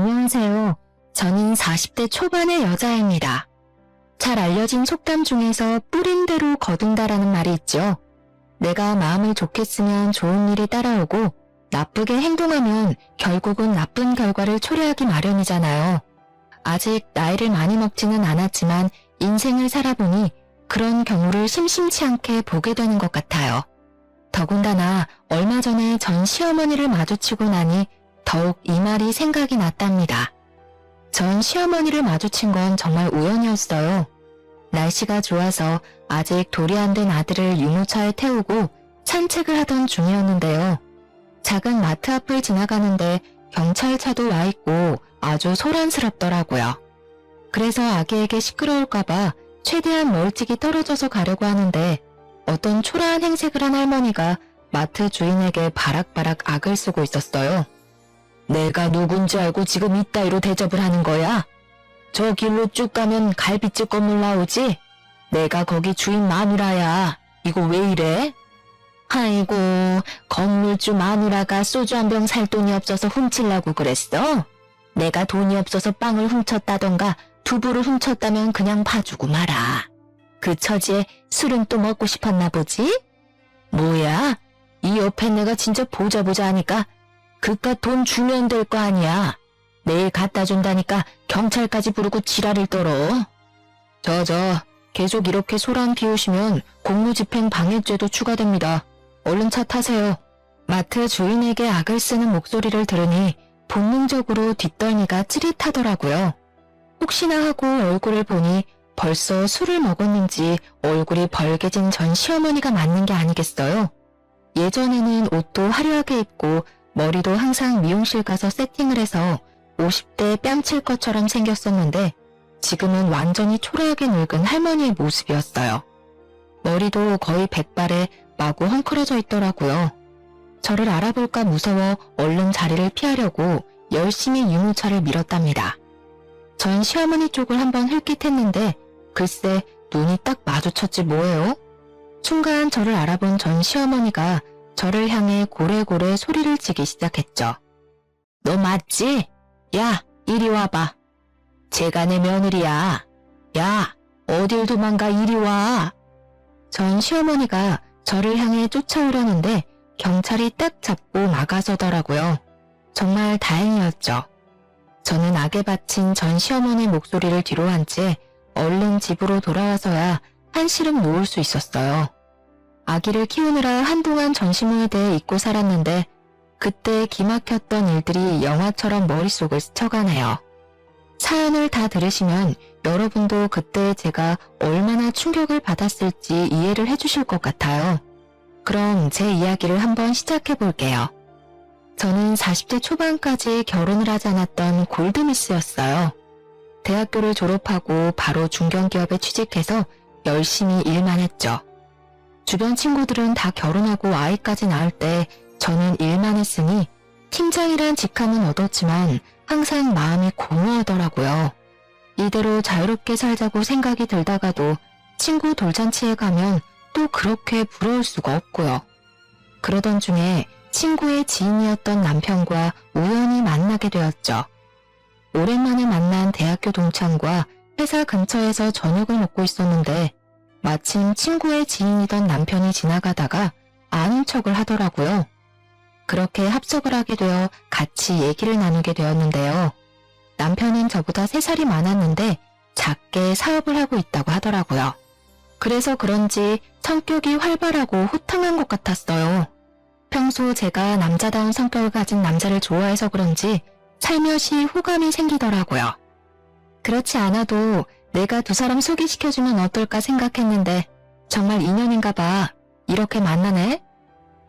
안녕하세요. 저는 40대 초반의 여자입니다. 잘 알려진 속담 중에서 뿌린 대로 거둔다라는 말이 있죠. 내가 마음을 좋게 쓰면 좋은 일이 따라오고 나쁘게 행동하면 결국은 나쁜 결과를 초래하기 마련이잖아요. 아직 나이를 많이 먹지는 않았지만 인생을 살아보니 그런 경우를 심심치 않게 보게 되는 것 같아요. 더군다나 얼마 전에 전 시어머니를 마주치고 나니 더욱 이 말이 생각이 났답니다. 전 시어머니를 마주친 건 정말 우연이었어요. 날씨가 좋아서 아직 돌이 안 된 아들을 유모차에 태우고 산책을 하던 중이었는데요. 작은 마트 앞을 지나가는데 경찰차도 와 있고 아주 소란스럽더라고요. 그래서 아기에게 시끄러울까봐 최대한 멀찍이 떨어져서 가려고 하는데 어떤 초라한 행색을 한 할머니가 마트 주인에게 바락바락 악을 쓰고 있었어요. 내가 누군지 알고 지금 이따위로 대접을 하는 거야? 저 길로 쭉 가면 갈비집 건물 나오지? 내가 거기 주인 마누라야. 이거 왜 이래? 아이고, 건물주 마누라가 소주 한 병 살 돈이 없어서 훔치려고 그랬어? 내가 돈이 없어서 빵을 훔쳤다던가 두부를 훔쳤다면 그냥 봐주고 마라. 그 처지에 술은 또 먹고 싶었나 보지? 뭐야? 이 옆에 내가 진짜 보자 하니까 그깟 돈 주면 될 거 아니야. 내일 갖다 준다니까 경찰까지 부르고 지랄을 떨어. 계속 이렇게 소란 피우시면 공무집행 방해죄도 추가됩니다. 얼른 차 타세요. 마트 주인에게 악을 쓰는 목소리를 들으니 본능적으로 뒷덜미가 찌릿하더라고요. 혹시나 하고 얼굴을 보니 벌써 술을 먹었는지 얼굴이 벌개진 전 시어머니가 맞는 게 아니겠어요? 예전에는 옷도 화려하게 입고 머리도 항상 미용실 가서 세팅을 해서 50대 뺨칠 것처럼 생겼었는데 지금은 완전히 초라하게 늙은 할머니의 모습이었어요. 머리도 거의 백발에 마구 헝클어져 있더라고요. 저를 알아볼까 무서워 얼른 자리를 피하려고 열심히 유모차를 밀었답니다. 전 시어머니 쪽을 한번 흘깃했는데 글쎄 눈이 딱 마주쳤지 뭐예요? 순간 저를 알아본 전 시어머니가 저를 향해 고래고래 소리를 치기 시작했죠. 너 맞지? 야, 이리 와봐. 제가 내 며느리야. 야, 어딜 도망가 이리 와. 전 시어머니가 저를 향해 쫓아오려는데 경찰이 딱 잡고 막아서더라고요. 정말 다행이었죠. 저는 악에 바친 전 시어머니의 목소리를 뒤로 한 채 얼른 집으로 돌아와서야 한시름 놓을 수 있었어요. 아기를 키우느라 한동안 전시무대에 잊고 살았는데 그때 기막혔던 일들이 영화처럼 머릿속을 스쳐가네요. 사연을 다 들으시면 여러분도 그때 제가 얼마나 충격을 받았을지 이해를 해주실 것 같아요. 그럼 제 이야기를 한번 시작해 볼게요. 저는 40대 초반까지 결혼을 하지 않았던 골드미스였어요. 대학교를 졸업하고 바로 중견기업에 취직해서 열심히 일만 했죠. 주변 친구들은 다 결혼하고 아이까지 낳을 때 저는 일만 했으니 팀장이란 직함은 얻었지만 항상 마음이 공허하더라고요. 이대로 자유롭게 살자고 생각이 들다가도 친구 돌잔치에 가면 또 그렇게 부러울 수가 없고요. 그러던 중에 친구의 지인이었던 남편과 우연히 만나게 되었죠. 오랜만에 만난 대학교 동창과 회사 근처에서 저녁을 먹고 있었는데 마침 친구의 지인이던 남편이 지나가다가 아는 척을 하더라고요. 그렇게 합석을 하게 되어 같이 얘기를 나누게 되었는데요. 남편은 저보다 3살이 많았는데 작게 사업을 하고 있다고 하더라고요. 그래서 그런지 성격이 활발하고 호탕한 것 같았어요. 평소 제가 남자다운 성격을 가진 남자를 좋아해서 그런지 살며시 호감이 생기더라고요. 그렇지 않아도 내가 두 사람 소개시켜주면 어떨까 생각했는데 정말 인연인가 봐. 이렇게 만나네?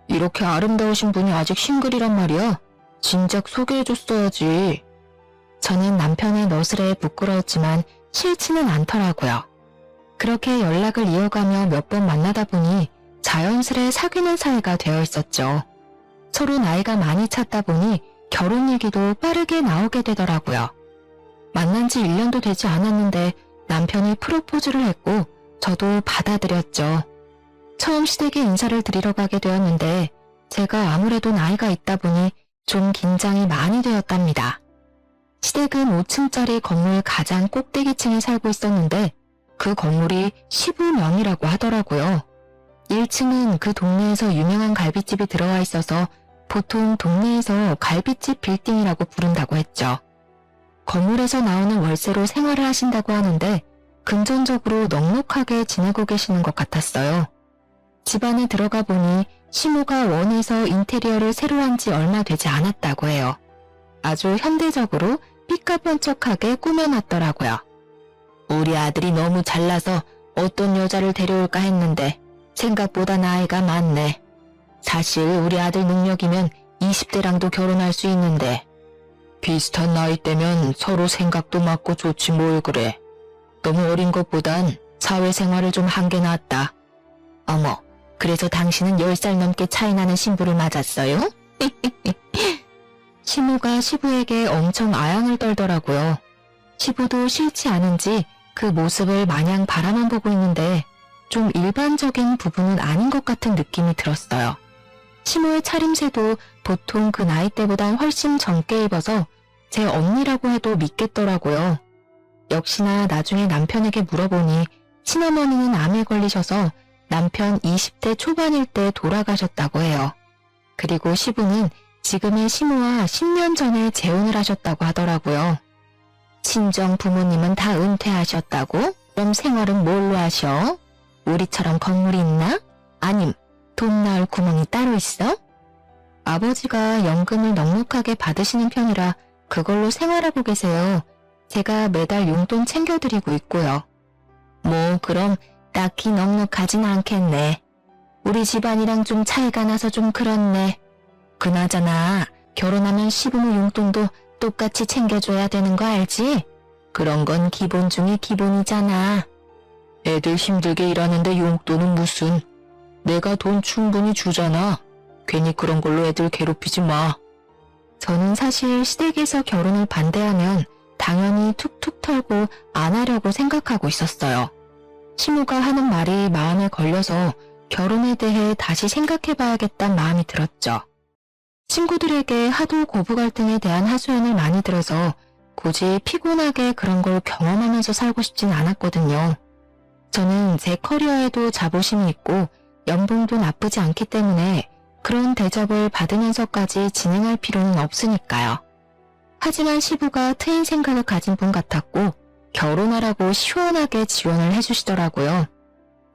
이렇게 아름다우신 분이 아직 싱글이란 말이야. 진작 소개해줬어야지. 저는 남편의 너스레에 부끄러웠지만 싫지는 않더라고요. 그렇게 연락을 이어가며 몇 번 만나다 보니 자연스레 사귀는 사이가 되어 있었죠. 서로 나이가 많이 찼다 보니 결혼 얘기도 빠르게 나오게 되더라고요. 만난 지 1년도 되지 않았는데 남편이 프로포즈를 했고 저도 받아들였죠. 처음 시댁에 인사를 드리러 가게 되었는데 제가 아무래도 나이가 있다 보니 좀 긴장이 많이 되었답니다. 시댁은 5층짜리 건물 가장 꼭대기층에 살고 있었는데 그 건물이 시부명이라고 하더라고요. 1층은 그 동네에서 유명한 갈비집이 들어와 있어서 보통 동네에서 갈비집 빌딩이라고 부른다고 했죠. 건물에서 나오는 월세로 생활을 하신다고 하는데 금전적으로 넉넉하게 지내고 계시는 것 같았어요. 집 안에 들어가 보니 시모가 원해서 인테리어를 새로 한 지 얼마 되지 않았다고 해요. 아주 현대적으로 삐까뻔쩍하게 꾸며놨더라고요. 우리 아들이 너무 잘나서 어떤 여자를 데려올까 했는데 생각보다 나이가 많네. 사실 우리 아들 능력이면 20대랑도 결혼할 수 있는데 비슷한 나이대면 서로 생각도 맞고 좋지 뭘 그래. 너무 어린 것보단 사회생활을 좀 한 게 낫다. 어머, 그래서 당신은 10살 넘게 차이 나는 신부를 맞았어요? 시모가 시부에게 엄청 아양을 떨더라고요. 시부도 싫지 않은지 그 모습을 마냥 바라만 보고 있는데 좀 일반적인 부분은 아닌 것 같은 느낌이 들었어요. 시모의 차림새도 보통 그 나이대보단 훨씬 젊게 입어서 제 언니라고 해도 믿겠더라고요. 역시나 나중에 남편에게 물어보니 친어머니는 암에 걸리셔서 남편 20대 초반일 때 돌아가셨다고 해요. 그리고 시부는 지금의 시모와 10년 전에 재혼을 하셨다고 하더라고요. 친정 부모님은 다 은퇴하셨다고? 그럼 생활은 뭘로 하셔? 우리처럼 건물이 있나? 아님 돈 나올 구멍이 따로 있어? 아버지가 연금을 넉넉하게 받으시는 편이라 그걸로 생활하고 계세요. 제가 매달 용돈 챙겨드리고 있고요. 뭐 그럼 딱히 넉넉하진 않겠네. 우리 집안이랑 좀 차이가 나서 좀 그렇네. 그나저나 결혼하면 시부모 용돈도 똑같이 챙겨줘야 되는 거 알지? 그런 건 기본 중에 기본이잖아. 애들 힘들게 일하는데 용돈은 무슨. 내가 돈 충분히 주잖아. 괜히 그런 걸로 애들 괴롭히지 마. 저는 사실 시댁에서 결혼을 반대하면 당연히 툭툭 털고 안 하려고 생각하고 있었어요. 시모가 하는 말이 마음에 걸려서 결혼에 대해 다시 생각해봐야겠다는 마음이 들었죠. 친구들에게 하도 고부 갈등에 대한 하소연을 많이 들어서 굳이 피곤하게 그런 걸 경험하면서 살고 싶진 않았거든요. 저는 제 커리어에도 자부심이 있고 연봉도 나쁘지 않기 때문에 그런 대접을 받으면서까지 진행할 필요는 없으니까요. 하지만 시부가 트인 생각을 가진 분 같았고 결혼하라고 시원하게 지원을 해주시더라고요.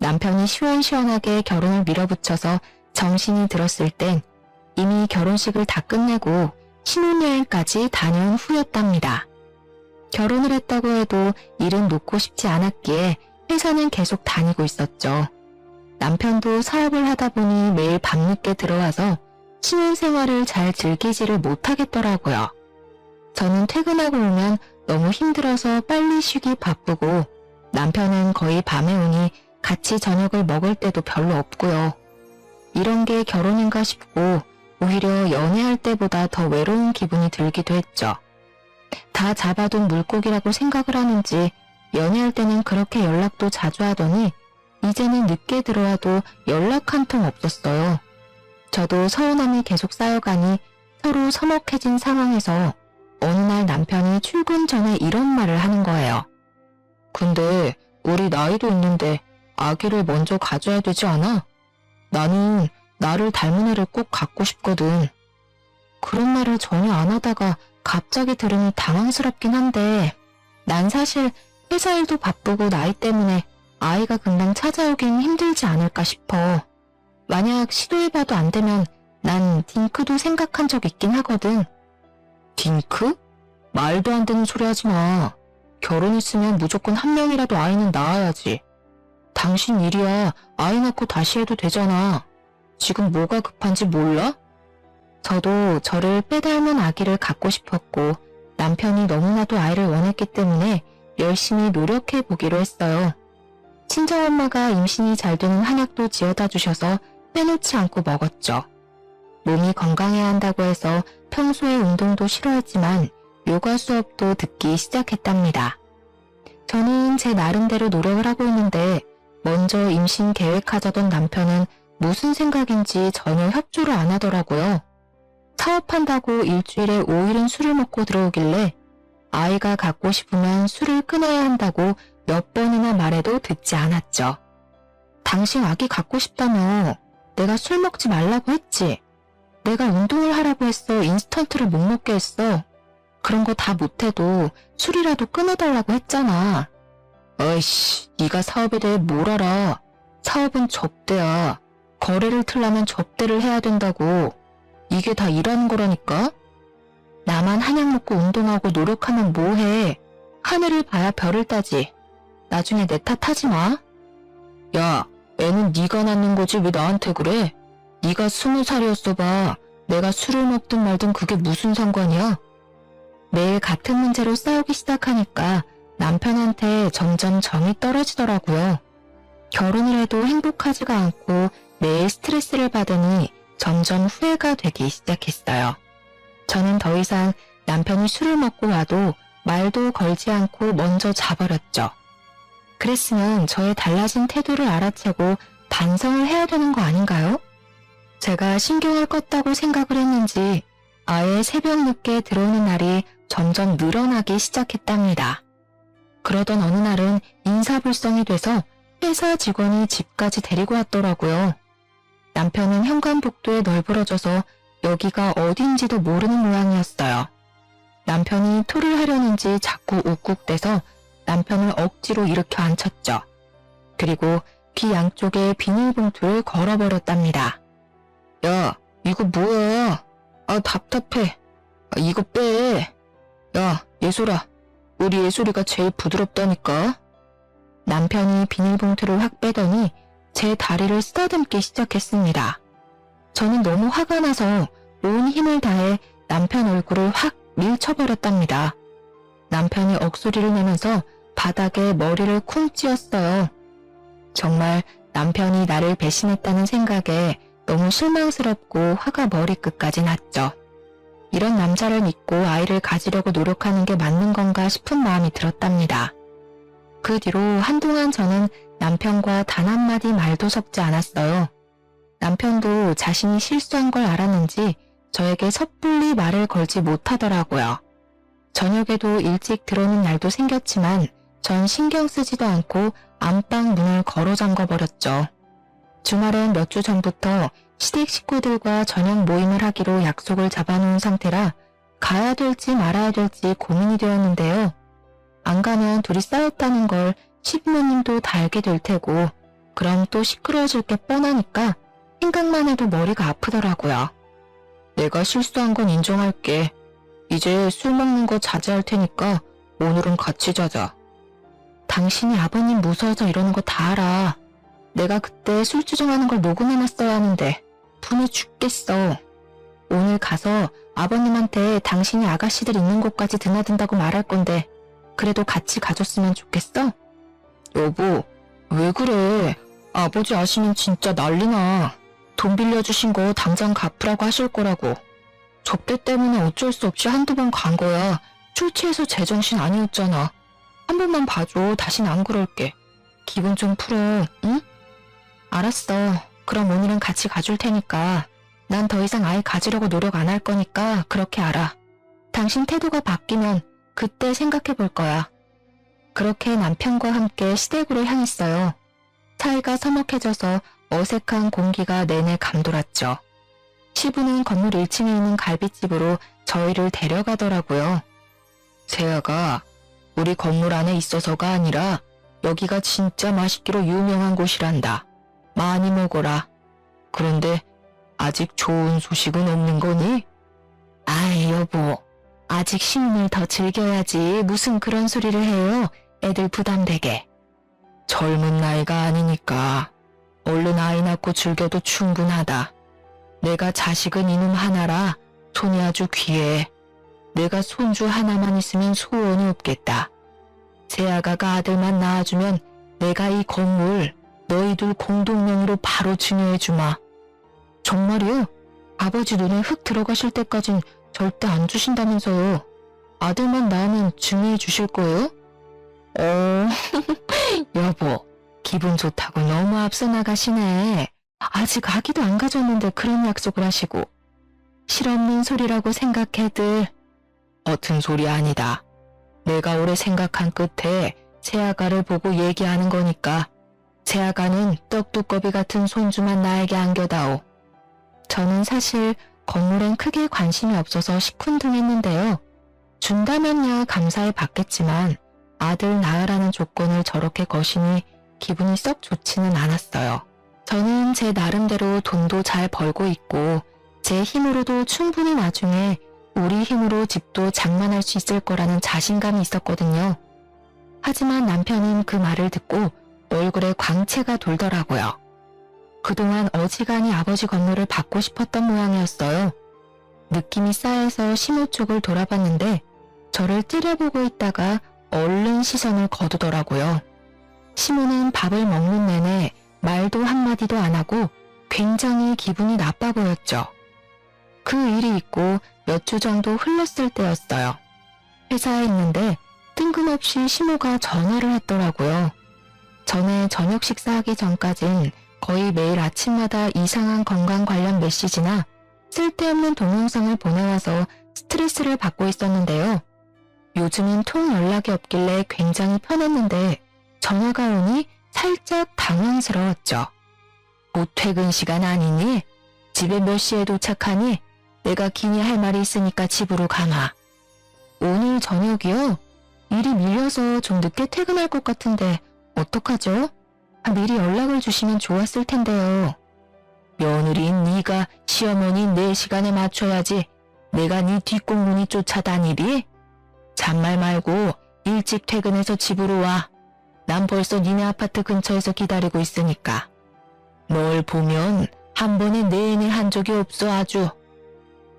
남편이 시원시원하게 결혼을 밀어붙여서 정신이 들었을 땐 이미 결혼식을 다 끝내고 신혼여행까지 다녀온 후였답니다. 결혼을 했다고 해도 일은 놓고 싶지 않았기에 회사는 계속 다니고 있었죠. 남편도 사업을 하다 보니 매일 밤늦게 들어와서 신혼생활을 잘 즐기지를 못하겠더라고요. 저는 퇴근하고 오면 너무 힘들어서 빨리 쉬기 바쁘고 남편은 거의 밤에 오니 같이 저녁을 먹을 때도 별로 없고요. 이런 게 결혼인가 싶고 오히려 연애할 때보다 더 외로운 기분이 들기도 했죠. 다 잡아둔 물고기라고 생각을 하는지 연애할 때는 그렇게 연락도 자주 하더니 이제는 늦게 들어와도 연락 한 통 없었어요. 저도 서운함이 계속 쌓여가니 서로 서먹해진 상황에서 어느 날 남편이 출근 전에 이런 말을 하는 거예요. 근데 우리 나이도 있는데 아기를 먼저 가져야 되지 않아? 나는 나를 닮은 애를 꼭 갖고 싶거든. 그런 말을 전혀 안 하다가 갑자기 들으니 당황스럽긴 한데 난 사실 회사 일도 바쁘고 나이 때문에 아이가 금방 찾아오긴 힘들지 않을까 싶어. 만약 시도해봐도 안 되면 난 딩크도 생각한 적 있긴 하거든. 딩크? 말도 안 되는 소리 하지 마. 결혼했으면 무조건 한 명이라도 아이는 낳아야지. 당신 일이야. 아이 낳고 다시 해도 되잖아. 지금 뭐가 급한지 몰라? 저도 저를 빼닮은 아기를 갖고 싶었고 남편이 너무나도 아이를 원했기 때문에 열심히 노력해 보기로 했어요. 친정엄마가 임신이 잘 되는 한약도 지어다 주셔서 빼놓지 않고 먹었죠. 몸이 건강해야 한다고 해서 평소에 운동도 싫어했지만 요가 수업도 듣기 시작했답니다. 저는 제 나름대로 노력을 하고 있는데 먼저 임신 계획하자던 남편은 무슨 생각인지 전혀 협조를 안 하더라고요. 사업한다고 일주일에 5일은 술을 먹고 들어오길래 아이가 갖고 싶으면 술을 끊어야 한다고 몇 번이나 말해도 듣지 않았죠. 당신 아기 갖고 싶다며 내가 술 먹지 말라고 했지. 내가 운동을 하라고 했어. 인스턴트를 못 먹게 했어. 그런 거 다 못해도 술이라도 끊어달라고 했잖아. 어이씨, 네가 사업에 대해 뭘 알아. 사업은 접대야. 거래를 틀려면 접대를 해야 된다고. 이게 다 일하는 거라니까? 나만 한약 먹고 운동하고 노력하면 뭐해. 하늘을 봐야 별을 따지. 나중에 내 탓하지 마. 야, 애는 네가 낳는 거지 왜 나한테 그래? 네가 20살이었어 봐. 내가 술을 먹든 말든 그게 무슨 상관이야? 매일 같은 문제로 싸우기 시작하니까 남편한테 점점 정이 떨어지더라고요. 결혼을 해도 행복하지가 않고 매일 스트레스를 받으니 점점 후회가 되기 시작했어요. 저는 더 이상 남편이 술을 먹고 와도 말도 걸지 않고 먼저 자버렸죠. 그랬으면 저의 달라진 태도를 알아채고 반성을 해야 되는 거 아닌가요? 제가 신경을 껐다고 생각을 했는지 아예 새벽 늦게 들어오는 날이 점점 늘어나기 시작했답니다. 그러던 어느 날은 인사불성이 돼서 회사 직원이 집까지 데리고 왔더라고요. 남편은 현관복도에 널브러져서 여기가 어딘지도 모르는 모양이었어요. 남편이 토를 하려는지 자꾸 욱욱대서 남편을 억지로 일으켜 앉혔죠. 그리고 귀 양쪽에 비닐봉투를 걸어버렸답니다. 야, 이거 뭐야? 아, 답답해. 아, 이거 빼. 야, 예솔아. 우리 예솔이가 제일 부드럽다니까. 남편이 비닐봉투를 확 빼더니 제 다리를 쓰다듬기 시작했습니다. 저는 너무 화가 나서 온 힘을 다해 남편 얼굴을 확 밀쳐버렸답니다. 남편이 억소리를 내면서 바닥에 머리를 쿵 찧었어요. 정말 남편이 나를 배신했다는 생각에 너무 실망스럽고 화가 머리끝까지 났죠. 이런 남자를 믿고 아이를 가지려고 노력하는 게 맞는 건가 싶은 마음이 들었답니다. 그 뒤로 한동안 저는 남편과 단 한마디 말도 섞지 않았어요. 남편도 자신이 실수한 걸 알았는지 저에게 섣불리 말을 걸지 못하더라고요. 저녁에도 일찍 들어오는 날도 생겼지만 전 신경 쓰지도 않고 안방 문을 걸어 잠궈버렸죠. 주말엔 몇 주 전부터 시댁 식구들과 저녁 모임을 하기로 약속을 잡아놓은 상태라 가야 될지 말아야 될지 고민이 되었는데요. 안 가면 둘이 싸웠다는 걸 시부모님도 다 알게 될 테고 그럼 또 시끄러워질 게 뻔하니까 생각만 해도 머리가 아프더라고요. 내가 실수한 건 인정할게. 이제 술 먹는 거 자제할 테니까 오늘은 같이 자자. 당신이 아버님 무서워서 이러는 거 다 알아. 내가 그때 술주정하는 걸 녹음해놨어야 하는데 분이 죽겠어. 오늘 가서 아버님한테 당신이 아가씨들 있는 곳까지 드나든다고 말할 건데 그래도 같이 가줬으면 좋겠어? 여보, 왜 그래? 아버지 아시면 진짜 난리나. 돈 빌려주신 거 당장 갚으라고 하실 거라고. 접대 때문에 어쩔 수 없이 한두 번 간 거야. 술 취해서 제정신 아니었잖아. 한 번만 봐줘. 다신 안 그럴게. 기분 좀 풀어, 응? 알았어. 그럼 오늘은 같이 가줄 테니까. 난 더 이상 아이 가지려고 노력 안 할 거니까 그렇게 알아. 당신 태도가 바뀌면 그때 생각해 볼 거야. 그렇게 남편과 함께 시댁으로 향했어요. 사이가 서먹해져서 어색한 공기가 내내 감돌았죠. 시부는 건물 1층에 있는 갈비집으로 저희를 데려가더라고요. 세아가 우리 건물 안에 있어서가 아니라 여기가 진짜 맛있기로 유명한 곳이란다. 많이 먹어라. 그런데 아직 좋은 소식은 없는 거니? 아이 여보, 아직 시음을 더 즐겨야지 무슨 그런 소리를 해요. 애들 부담되게. 젊은 나이가 아니니까 얼른 아이 낳고 즐겨도 충분하다. 내가 자식은 이놈 하나라 손이 아주 귀해. 내가 손주 하나만 있으면 소원이 없겠다. 새아가가 아들만 낳아주면 내가 이 건물 너희들 공동명의로 바로 증여해주마. 정말이요? 아버지 눈에 흙 들어가실 때까진 절대 안 주신다면서요. 아들만 낳으면 증여해 주실 거예요? 여보, 기분 좋다고 너무 앞서 나가시네. 아직 아기도 안 가졌는데 그런 약속을 하시고. 실없는 소리라고 생각해들. 어튼 소리 아니다. 내가 오래 생각한 끝에 새아가를 보고 얘기하는 거니까 새아가는 떡두꺼비 같은 손주만 나에게 안겨다오. 저는 사실 건물엔 크게 관심이 없어서 시큰둥했는데요. 준다면야 감사히 받겠지만 아들 낳으라는 조건을 저렇게 거시니 기분이 썩 좋지는 않았어요. 저는 제 나름대로 돈도 잘 벌고 있고 제 힘으로도 충분히 나중에 우리 힘으로 집도 장만할 수 있을 거라는 자신감이 있었거든요. 하지만 남편은 그 말을 듣고 얼굴에 광채가 돌더라고요. 그동안 어지간히 아버지 건물을 받고 싶었던 모양이었어요. 느낌이 싸해서 시모 쪽을 돌아봤는데 저를 찌려보고 있다가 얼른 시선을 거두더라고요. 시모는 밥을 먹는 내내 말도 한마디도 안 하고 굉장히 기분이 나빠 보였죠. 그 일이 있고 몇 주 정도 흘렀을 때였어요. 회사에 있는데 뜬금없이 시모가 전화를 했더라고요. 전에 저녁 식사하기 전까진 거의 매일 아침마다 이상한 건강 관련 메시지나 쓸데없는 동영상을 보내와서 스트레스를 받고 있었는데요. 요즘은 통 연락이 없길래 굉장히 편했는데 전화가 오니 살짝 당황스러웠죠. 곧 퇴근 시간 아니니? 집에 몇 시에 도착하니? 내가 기니 할 말이 있으니까 집으로 가마. 오늘 저녁이요? 일이 밀려서 좀 늦게 퇴근할 것 같은데 어떡하죠? 미리 연락을 주시면 좋았을 텐데요. 며느리인 네가 시어머니 내 시간에 맞춰야지 내가 네 뒷공문이 쫓아다니리? 잔말 말고 일찍 퇴근해서 집으로 와. 난 벌써 니네 아파트 근처에서 기다리고 있으니까. 널 보면 한 번에 내내 한 적이 없어 아주.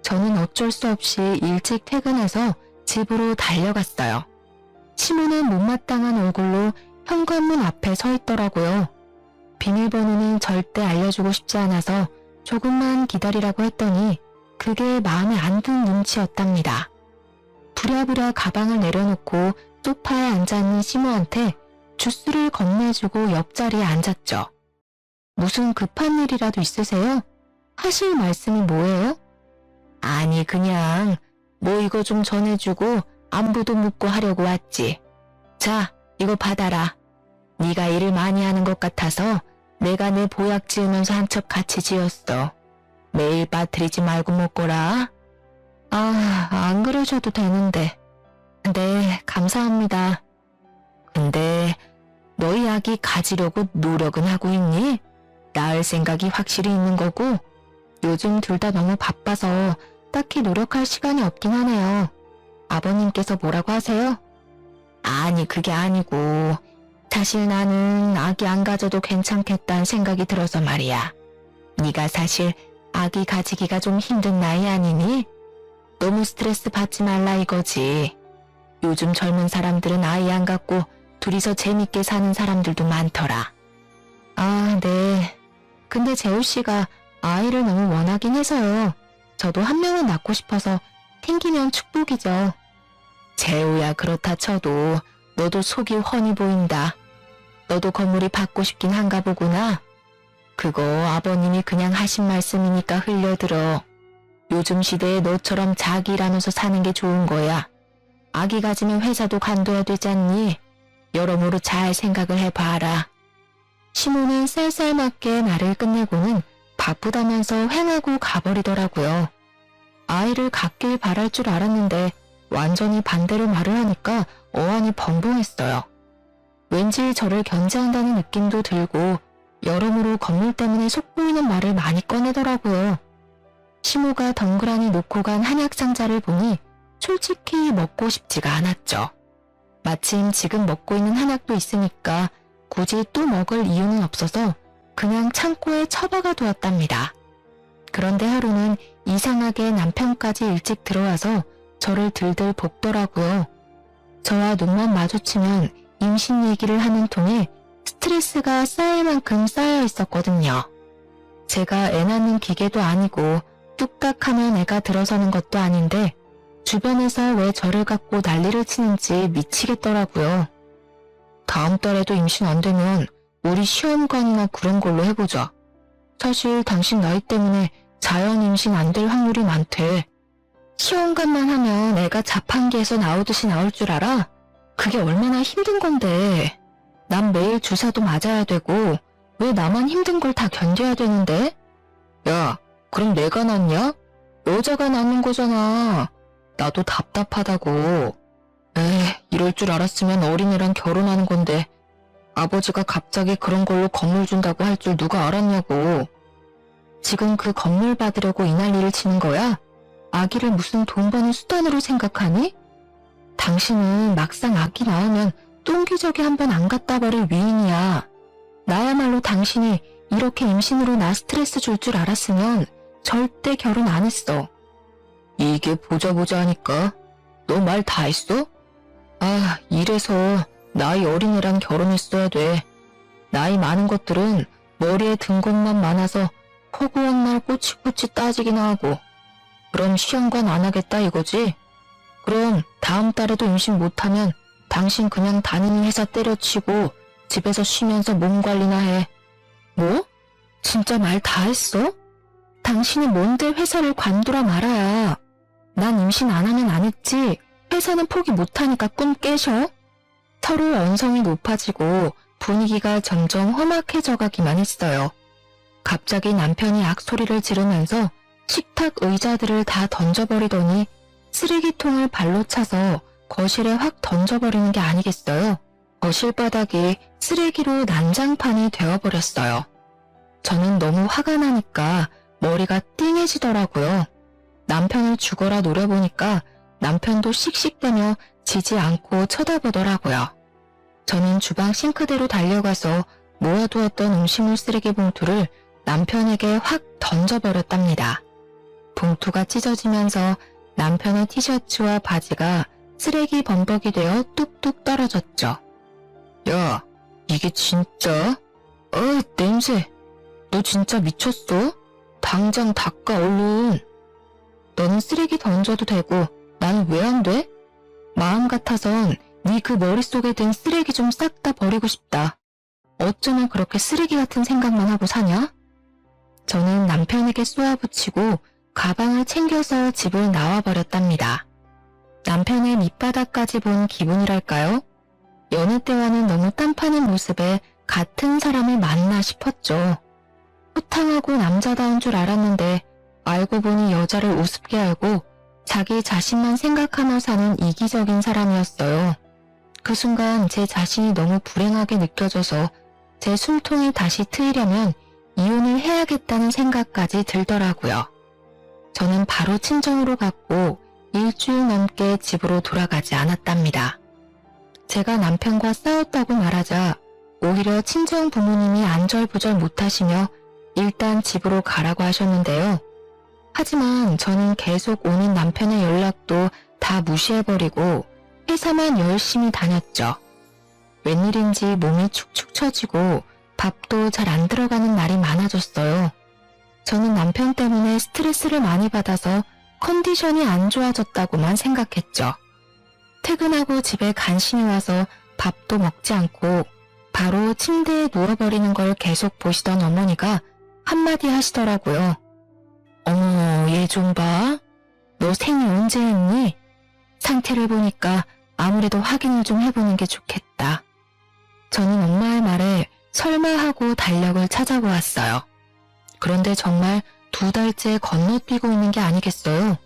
저는 어쩔 수 없이 일찍 퇴근해서 집으로 달려갔어요. 시모는 못마땅한 얼굴로 현관문 앞에 서 있더라고요. 비밀번호는 절대 알려주고 싶지 않아서 조금만 기다리라고 했더니 그게 마음에 안 든 눈치였답니다. 부랴부랴 가방을 내려놓고 소파에 앉아있는 시모한테 주스를 건네주고 옆자리에 앉았죠. 무슨 급한 일이라도 있으세요? 하실 말씀이 뭐예요? 아니 그냥 뭐 이거 좀 전해주고 안부도 묻고 하려고 왔지. 자, 이거 받아라. 네가 일을 많이 하는 것 같아서 내가 내 보약 지으면서 한 첩 같이 지었어. 매일 빠뜨리지 말고 먹거라. 아, 안 그러셔도 되는데. 네, 감사합니다. 근데 너희 아기 가지려고 노력은 하고 있니? 낳을 생각이 확실히 있는 거고 요즘 둘 다 너무 바빠서 딱히 노력할 시간이 없긴 하네요. 아버님께서 뭐라고 하세요? 아니 그게 아니고 사실 나는 아기 안 가져도 괜찮겠다는 생각이 들어서 말이야. 네가 사실 아기 가지기가 좀 힘든 나이 아니니? 너무 스트레스 받지 말라 이거지. 요즘 젊은 사람들은 아이 안 갖고 둘이서 재밌게 사는 사람들도 많더라. 아, 네. 근데 재우씨가 아이를 너무 원하긴 해서요. 저도 한 명은 낳고 싶어서 생기면 축복이죠. 재우야 그렇다 쳐도 너도 속이 훤히 보인다. 너도 건물이 받고 싶긴 한가 보구나. 그거 아버님이 그냥 하신 말씀이니까 흘려들어. 요즘 시대에 너처럼 자기 일하면서 사는 게 좋은 거야. 아기 가지면 회사도 관둬야 되지 않니? 여러모로 잘 생각을 해봐라. 시모는 쌀쌀맞게 말을 끝내고는 바쁘다면서 횡하고 가버리더라고요. 아이를 갖길 바랄 줄 알았는데 완전히 반대로 말을 하니까 어안이 벙벙했어요. 왠지 저를 견제한다는 느낌도 들고 여러모로 건물 때문에 속 보이는 말을 많이 꺼내더라고요. 시모가 덩그러니 놓고 간 한약 상자를 보니 솔직히 먹고 싶지가 않았죠. 마침 지금 먹고 있는 한약도 있으니까 굳이 또 먹을 이유는 없어서 그냥 창고에 처박아 두었답니다. 그런데 하루는 이상하게 남편까지 일찍 들어와서 저를 들들 볶더라고요. 저와 눈만 마주치면 임신 얘기를 하는 통에 스트레스가 쌓일 만큼 쌓여 있었거든요. 제가 애 낳는 기계도 아니고 뚝딱하면 애가 들어서는 것도 아닌데 주변에서 왜 저를 갖고 난리를 치는지 미치겠더라고요. 다음 달에도 임신 안 되면 우리 시험관이나 그런 걸로 해보자. 사실 당신 나이 때문에 자연 임신 안 될 확률이 많대. 시험관만 하면 애가 자판기에서 나오듯이 나올 줄 알아? 그게 얼마나 힘든 건데. 난 매일 주사도 맞아야 되고 왜 나만 힘든 걸 다 견뎌야 되는데? 야, 그럼 내가 낫냐? 여자가 낫는 거잖아. 나도 답답하다고. 이럴 줄 알았으면 어린애랑 결혼하는 건데 아버지가 갑자기 그런 걸로 건물 준다고 할 줄 누가 알았냐고. 지금 그 건물 받으려고 이 난리를 치는 거야? 아기를 무슨 돈 버는 수단으로 생각하니? 당신은 막상 아기 낳으면 똥기저귀 한 번 안 갖다 버릴 위인이야. 나야말로 당신이 이렇게 임신으로 나 스트레스 줄 줄 알았으면 절대 결혼 안 했어. 이게 보자 하니까 너 말 다 했어? 아, 이래서 나이 어린애랑 결혼했어야 돼. 나이 많은 것들은 머리에 든 것만 많아서 허구한 말 꼬치꼬치 따지기나 하고. 그럼 시험관 안 하겠다 이거지? 그럼 다음 달에도 임신 못하면 당신 그냥 다니는 회사 때려치고 집에서 쉬면서 몸 관리나 해. 뭐? 진짜 말 다 했어? 당신이 뭔데 회사를 관두라 말아야. 난 임신 안 하면 안 했지. 회사는 포기 못하니까 꿈 깨셔? 서로 언성이 높아지고 분위기가 점점 험악해져 가기만 했어요. 갑자기 남편이 악소리를 지르면서 식탁 의자들을 다 던져버리더니 쓰레기통을 발로 차서 거실에 확 던져버리는 게 아니겠어요? 거실 바닥이 쓰레기로 난장판이 되어버렸어요. 저는 너무 화가 나니까 머리가 띵해지더라고요. 남편을 죽어라 노려보니까 남편도 씩씩대며 지지 않고 쳐다보더라고요. 저는 주방 싱크대로 달려가서 모아두었던 음식물 쓰레기 봉투를 남편에게 확 던져버렸답니다. 봉투가 찢어지면서 남편의 티셔츠와 바지가 쓰레기 범벅이 되어 뚝뚝 떨어졌죠. 야, 이게 진짜? 냄새. 너 진짜 미쳤어? 당장 닦아 얼른. 너는 쓰레기 던져도 되고 나는 왜 안 돼? 마음 같아선 네 그 머릿속에 든 쓰레기 좀 싹 다 버리고 싶다. 어쩌면 그렇게 쓰레기 같은 생각만 하고 사냐? 저는 남편에게 쏘아붙이고 가방을 챙겨서 집을 나와버렸답니다. 남편의 밑바닥까지 본 기분이랄까요? 여느 때와는 너무 딴판인 모습에 같은 사람을 만나 싶었죠. 호탕하고 남자다운 줄 알았는데 알고 보니 여자를 우습게 알고 자기 자신만 생각하며 사는 이기적인 사람이었어요. 그 순간 제 자신이 너무 불행하게 느껴져서 제 숨통이 다시 트이려면 이혼을 해야겠다는 생각까지 들더라고요. 저는 바로 친정으로 갔고 일주일 넘게 집으로 돌아가지 않았답니다. 제가 남편과 싸웠다고 말하자 오히려 친정 부모님이 안절부절 못하시며 일단 집으로 가라고 하셨는데요. 하지만 저는 계속 오는 남편의 연락도 다 무시해버리고 회사만 열심히 다녔죠. 웬일인지 몸이 축축 처지고 밥도 잘 안 들어가는 날이 많아졌어요. 저는 남편 때문에 스트레스를 많이 받아서 컨디션이 안 좋아졌다고만 생각했죠. 퇴근하고 집에 간신히 와서 밥도 먹지 않고 바로 침대에 누워버리는 걸 계속 보시던 어머니가 한마디 하시더라고요. 어머, 얘 좀 봐. 너 생리 언제 했니? 상태를 보니까 아무래도 확인을 좀 해보는 게 좋겠다. 저는 엄마의 말에 설마 하고 달력을 찾아보았어요. 그런데 정말 2달째 건너뛰고 있는 게 아니겠어요?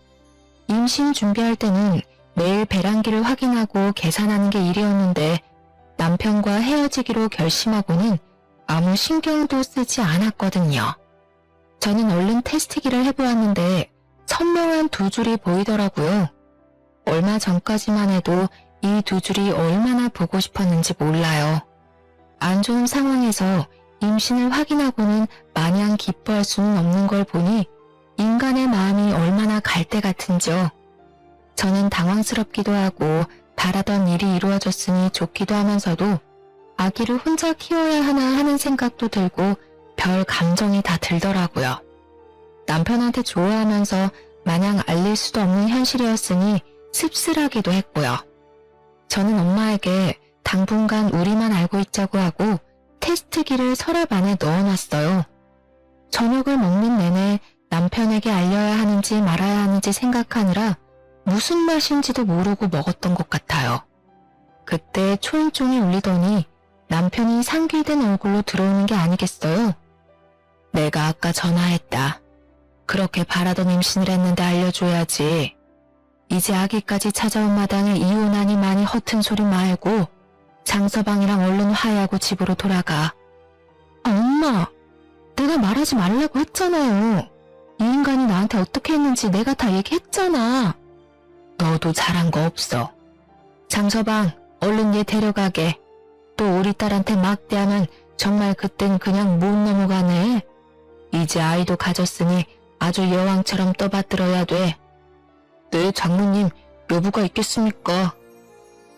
임신 준비할 때는 매일 배란기를 확인하고 계산하는 게 일이었는데 남편과 헤어지기로 결심하고는 아무 신경도 쓰지 않았거든요. 저는 얼른 테스트기를 해보았는데 선명한 2줄이 보이더라고요. 얼마 전까지만 해도 이 2줄이 얼마나 보고 싶었는지 몰라요. 안 좋은 상황에서 임신을 확인하고는 마냥 기뻐할 수는 없는 걸 보니 인간의 마음이 얼마나 갈대 같은지요. 저는 당황스럽기도 하고 바라던 일이 이루어졌으니 좋기도 하면서도 아기를 혼자 키워야 하나 하는 생각도 들고 별 감정이 다 들더라고요. 남편한테 좋아하면서 마냥 알릴 수도 없는 현실이었으니 씁쓸하기도 했고요. 저는 엄마에게 당분간 우리만 알고 있자고 하고 테스트기를 서랍 안에 넣어놨어요. 저녁을 먹는 내내 남편에게 알려야 하는지 말아야 하는지 생각하느라 무슨 맛인지도 모르고 먹었던 것 같아요. 그때 초인종이 울리더니 남편이 상기된 얼굴로 들어오는 게 아니겠어요? 내가 아까 전화했다. 그렇게 바라던 임신을 했는데 알려줘야지. 이제 아기까지 찾아온 마당에 이혼하니 많이 허튼 소리 말고 장서방이랑 얼른 화해하고 집으로 돌아가. 엄마, 내가 말하지 말라고 했잖아요. 이 인간이 나한테 어떻게 했는지 내가 다 얘기했잖아. 너도 잘한 거 없어. 장서방, 얼른 얘 데려가게. 또 우리 딸한테 막대하면 정말 그땐 그냥 못 넘어가네. 이제 아이도 가졌으니 아주 여왕처럼 떠받들어야 돼. 네, 장모님, 여부가 있겠습니까?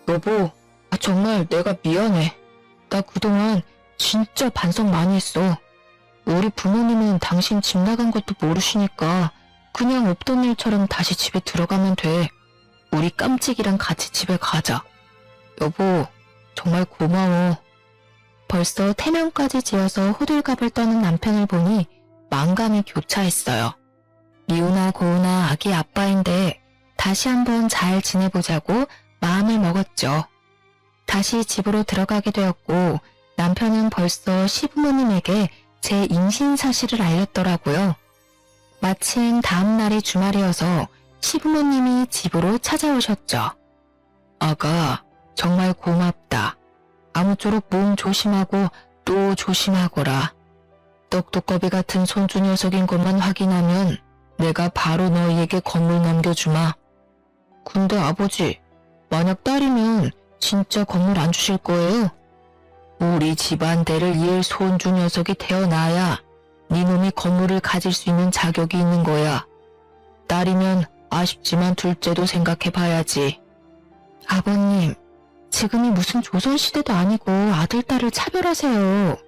여보, 정말 내가 미안해. 나 그동안 진짜 반성 많이 했어. 우리 부모님은 당신 집 나간 것도 모르시니까 그냥 없던 일처럼 다시 집에 들어가면 돼. 우리 깜찍이랑 같이 집에 가자. 여보, 정말 고마워. 벌써 태명까지 지어서 호들갑을 떠는 남편을 보니 만감이 교차했어요. 미우나 고우나 아기 아빠인데 다시 한번 잘 지내보자고 마음을 먹었죠. 다시 집으로 들어가게 되었고 남편은 벌써 시부모님에게 제 임신 사실을 알렸더라고요. 마침 다음 날이 주말이어서 시부모님이 집으로 찾아오셨죠. 아가, 정말 고맙다. 아무쪼록 몸 조심하고 또 조심하거라. 떡두꺼비 같은 손주 녀석인 것만 확인하면 내가 바로 너희에게 건물 넘겨주마. 근데 아버지, 만약 딸이면 진짜 건물 안 주실 거예요? 우리 집안 대를 이을 손주 녀석이 태어나야 니놈이 건물을 가질 수 있는 자격이 있는 거야. 딸이면 아쉽지만 둘째도 생각해봐야지. 아버님, 지금이 무슨 조선시대도 아니고 아들, 딸을 차별하세요.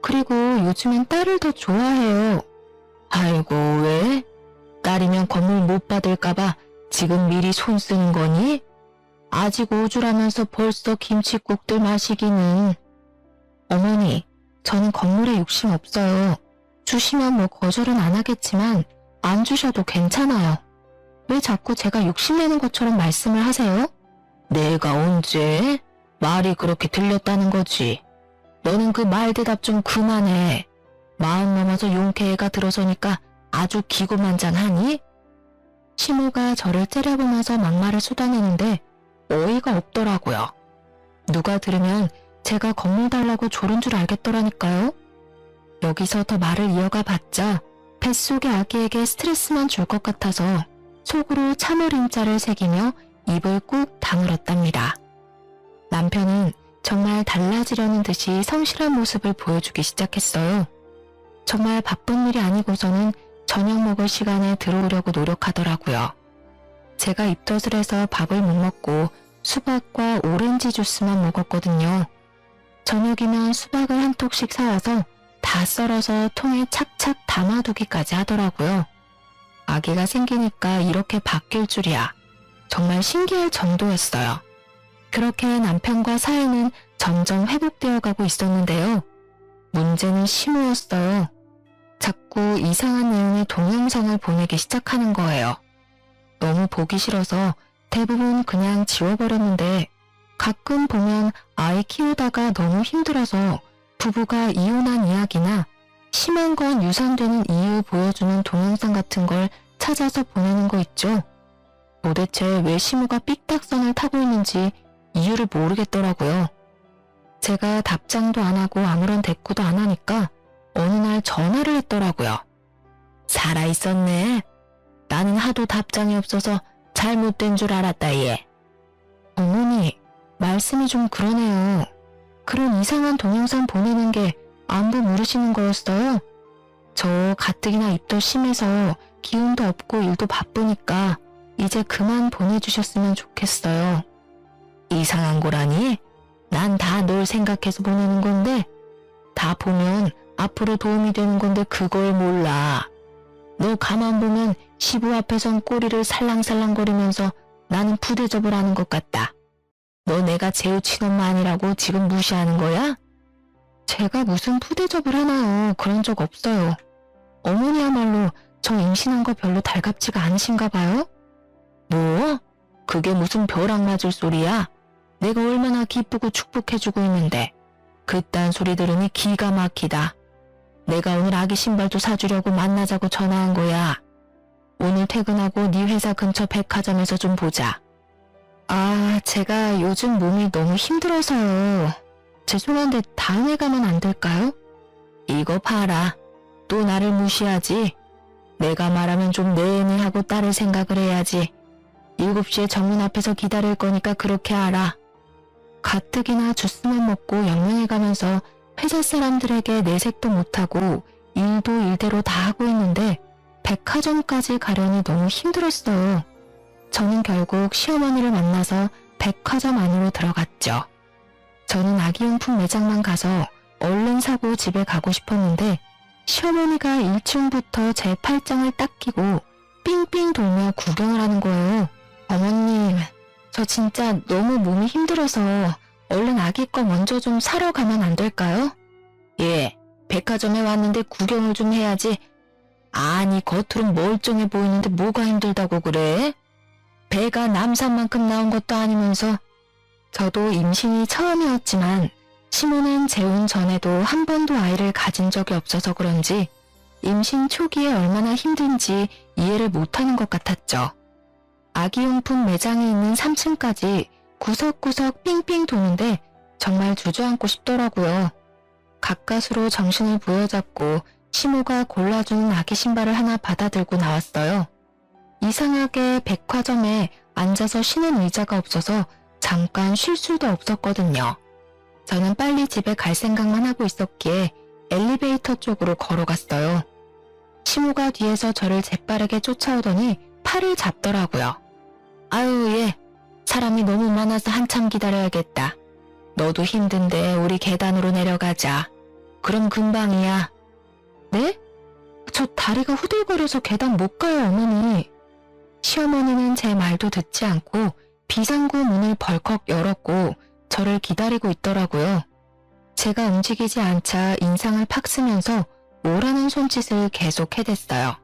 그리고 요즘엔 딸을 더 좋아해요. 아이고, 왜? 딸이면 건물 못 받을까봐 지금 미리 손 쓰는 거니? 아직 5주라면서 벌써 김칫국들 마시기는. 어머니, 저는 건물에 욕심 없어요. 주시면 뭐 거절은 안 하겠지만 안 주셔도 괜찮아요. 왜 자꾸 제가 욕심내는 것처럼 말씀을 하세요? 내가 언제? 말이 그렇게 들렸다는 거지. 너는 그 말 대답 좀 그만해. 마흔 넘어서 용케애가 들어서니까 아주 기고만장하니? 시모가 저를 째려보면서 막말을 쏟아내는데 어이가 없더라고요. 누가 들으면 제가 건물 달라고 조른 줄 알겠더라니까요. 여기서 더 말을 이어가 봤자 뱃속의 아기에게 스트레스만 줄 것 같아서 속으로 참을 인자를 새기며 입을 꾹 다물었답니다. 남편은 정말 달라지려는 듯이 성실한 모습을 보여주기 시작했어요. 정말 바쁜 일이 아니고서는 저녁 먹을 시간에 들어오려고 노력하더라고요. 제가 입덧을 해서 밥을 못 먹고 수박과 오렌지 주스만 먹었거든요. 저녁이면 수박을 한 톡씩 사와서 다 썰어서 통에 착착 담아두기까지 하더라고요. 아기가 생기니까 이렇게 바뀔 줄이야. 정말 신기할 정도였어요. 그렇게 남편과 사이는 점점 회복되어 가고 있었는데요. 문제는 시모였어요. 자꾸 이상한 내용의 동영상을 보내기 시작하는 거예요. 너무 보기 싫어서 대부분 그냥 지워버렸는데 가끔 보면 아이 키우다가 너무 힘들어서 부부가 이혼한 이야기나 심한 건 유산되는 이유 보여주는 동영상 같은 걸 찾아서 보내는 거 있죠. 도대체 왜 시모가 삐딱선을 타고 있는지 이유를 모르겠더라고요. 제가 답장도 안 하고 아무런 대꾸도 안 하니까 어느 날 전화를 했더라고요. 살아있었네. 나는 하도 답장이 없어서 잘못된 줄 알았다 얘. 어머니, 말씀이 좀 그러네요. 그런 이상한 동영상 보내는 게 안부 물으시는 거였어요? 저 가뜩이나 입도 심해서 기운도 없고 일도 바쁘니까 이제 그만 보내주셨으면 좋겠어요. 이상한 거라니? 난 다 널 생각해서 보내는 건데 다 보면 앞으로 도움이 되는 건데 그걸 몰라. 너 가만 보면 시부 앞에선 꼬리를 살랑살랑거리면서 나는 부대접을 하는 것 같다. 너 내가 제우 친엄마 아니라고 지금 무시하는 거야? 제가 무슨 부대접을 하나요? 그런 적 없어요. 어머니야말로 저 임신한 거 별로 달갑지가 않으신가 봐요? 뭐? 그게 무슨 벼락 맞을 소리야? 내가 얼마나 기쁘고 축복해주고 있는데 그딴 소리 들으니 기가 막히다. 내가 오늘 아기 신발도 사주려고 만나자고 전화한 거야. 오늘 퇴근하고 네 회사 근처 백화점에서 좀 보자. 아, 제가 요즘 몸이 너무 힘들어서요. 죄송한데 다음에 가면 안 될까요? 이거 봐라. 또 나를 무시하지? 내가 말하면 좀 내니 하고 따를 생각을 해야지. 7시에 정문 앞에서 기다릴 거니까 그렇게 알아. 가뜩이나 주스만 먹고 영양해 가면서 회사 사람들에게 내색도 못하고 일도 일대로 다 하고 있는데 백화점까지 가려니 너무 힘들었어요. 저는 결국 시어머니를 만나서 백화점 안으로 들어갔죠. 저는 아기용품 매장만 가서 얼른 사고 집에 가고 싶었는데 시어머니가 1층부터 제 팔짱을 딱 끼고 삥삥 돌며 구경을 하는 거예요. 어머님, 저 진짜 너무 몸이 힘들어서 얼른 아기 거 먼저 좀 사러 가면 안 될까요? 예, 백화점에 왔는데 구경을 좀 해야지. 아니, 겉으론 멀쩡해 보이는데 뭐가 힘들다고 그래? 배가 남산만큼 나온 것도 아니면서. 저도 임신이 처음이었지만 시모는 재혼 전에도 한 번도 아이를 가진 적이 없어서 그런지 임신 초기에 얼마나 힘든지 이해를 못하는 것 같았죠. 아기용품 매장이 있는 3층까지 구석구석 삥삥 도는데 정말 주저앉고 싶더라고요. 가까스로 정신을 부여잡고 시모가 골라주는 아기 신발을 하나 받아들고 나왔어요. 이상하게 백화점에 앉아서 쉬는 의자가 없어서 잠깐 쉴 수도 없었거든요. 저는 빨리 집에 갈 생각만 하고 있었기에 엘리베이터 쪽으로 걸어갔어요. 시모가 뒤에서 저를 재빠르게 쫓아오더니 팔을 잡더라고요. 아유, 얘. 사람이 너무 많아서 한참 기다려야겠다. 너도 힘든데 우리 계단으로 내려가자. 그럼 금방이야. 네? 저 다리가 후들거려서 계단 못 가요, 어머니. 시어머니는 제 말도 듣지 않고 비상구 문을 벌컥 열었고 저를 기다리고 있더라고요. 제가 움직이지 않자 인상을 팍 쓰면서 오라는 손짓을 계속 해댔어요.